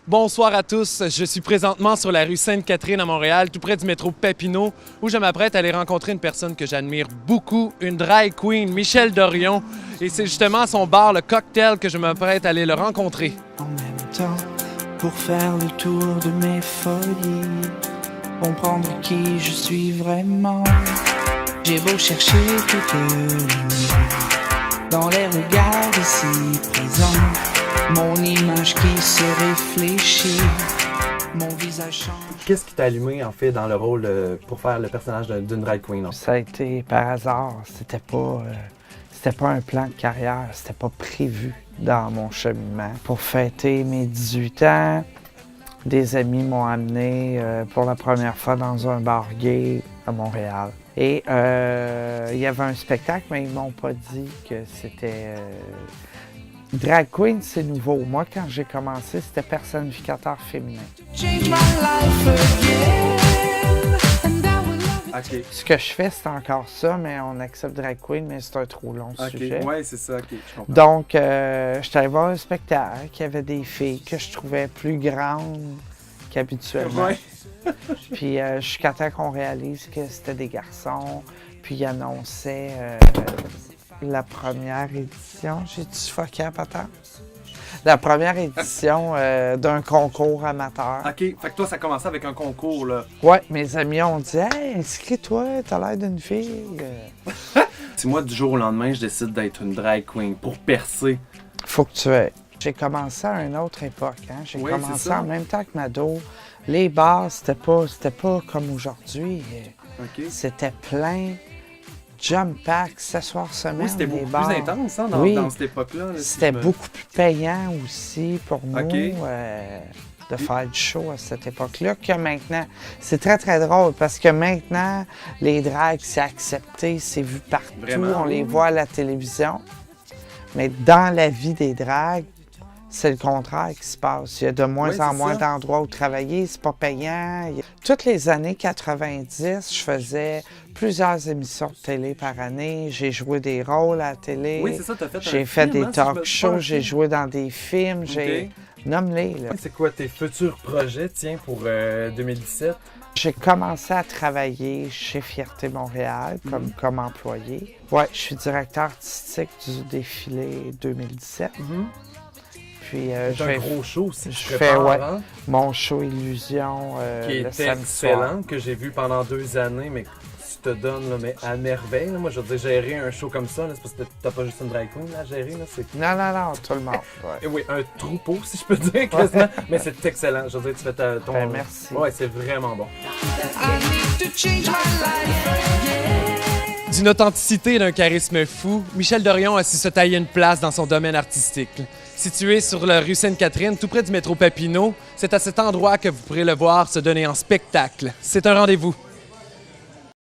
Bonsoir à tous, je suis présentement sur la rue Sainte-Catherine à Montréal, tout près du métro Papineau, où je m'apprête à aller rencontrer une personne que j'admire beaucoup, une drag queen, Michèle Dorion. Et c'est justement à son bar, le Cocktail, que je m'apprête à aller le rencontrer. En même temps, pour faire le tour de mes folies, comprendre qui je suis vraiment. J'ai beau chercher toute la nuit, dans les regards ici présents, mon image qui se réfléchit, mon visage change. Qu'est-ce qui t'a allumé, en fait, dans le rôle pour faire le personnage d'une drag queen? Non? Ça a été par hasard, c'était pas un plan de carrière, c'était pas prévu dans mon cheminement. Pour fêter mes 18 ans, des amis m'ont amené pour la première fois dans un bar gay à Montréal. Et il y avait un spectacle, mais ils m'ont pas dit que c'était... Drag queen, c'est nouveau. Moi, quand j'ai commencé, c'était personnificateur féminin. OK. Ce que je fais, c'est encore ça, mais on accepte drag queen, mais c'est un trop long sujet. OK, ouais, c'est ça, OK, je comprends. Donc, je suis allé voir un spectacle, il y avait des filles que je trouvais plus grandes qu'habituellement. Ouais. Puis jusqu'à temps qu'on réalise que c'était des garçons, puis ils annonçaient la première édition. J'ai-tu fucké à patente? La première édition d'un concours amateur. OK, fait que toi, ça a commencé avec un concours, là. Ouais, mes amis ont dit « Hey, inscris-toi, t'as l'air d'une fille. » Si moi, du jour au lendemain, je décide d'être une drag queen pour percer. Faut que tu aies. J'ai commencé à une autre époque. Hein? J'ai Oui, commencé c'est ça. en même temps que Mado. Les bars, c'était pas comme aujourd'hui. OK. C'était plein. Jump pack, 7 soirs semaine. Oui, c'était les beaucoup bars. plus intense, hein, dans, Oui. dans cette époque-là. Là, si C'était je me- beaucoup plus payant aussi pour nous OK. de faire du show à cette époque-là que maintenant. C'est très, très drôle parce que maintenant, les drags, c'est accepté, c'est vu partout, Vraiment, on les oui. voit à la télévision. Mais dans la vie des drags, c'est le contraire qui se passe. Il y a de moins Oui, en c'est moins ça. d'endroits où travailler, c'est pas payant. Toutes les années 90, je faisais plusieurs émissions de télé par année. J'ai joué des rôles à la télé. Oui, c'est ça, t'as fait un J'ai fait film, des hein, si je me talk trompe shows, pas. j'ai joué dans des films, j'ai... Nomme-les, là. C'est quoi tes futurs projets, tiens, pour 2017? J'ai commencé à travailler chez Fierté Montréal comme employé. Ouais, je suis directeur artistique du défilé 2017. Puis C'est je un vais gros show aussi. je tu fais, prépares, ouais. hein, mon show Illusion qui le était samedi soir. excellent, que j'ai vu pendant 2 années, mais que tu te donnes là, mais à merveille. Là. Moi, je veux dire, gérer un show comme ça, là, c'est parce que t'as pas juste une drag queen à gérer. Là, c'est... Non, tout le monde. Ouais. Et oui, un troupeau, si je peux dire, quasiment. Mais c'est excellent. Je veux dire, tu fais ton... Ben, merci. Ouais, c'est vraiment bon. D'une authenticité et d'un charisme fou, Michèle Dorion a su se tailler une place dans son domaine artistique. Situé sur la rue Sainte-Catherine, tout près du métro Papineau, c'est à cet endroit que vous pourrez le voir se donner en spectacle. C'est un rendez-vous.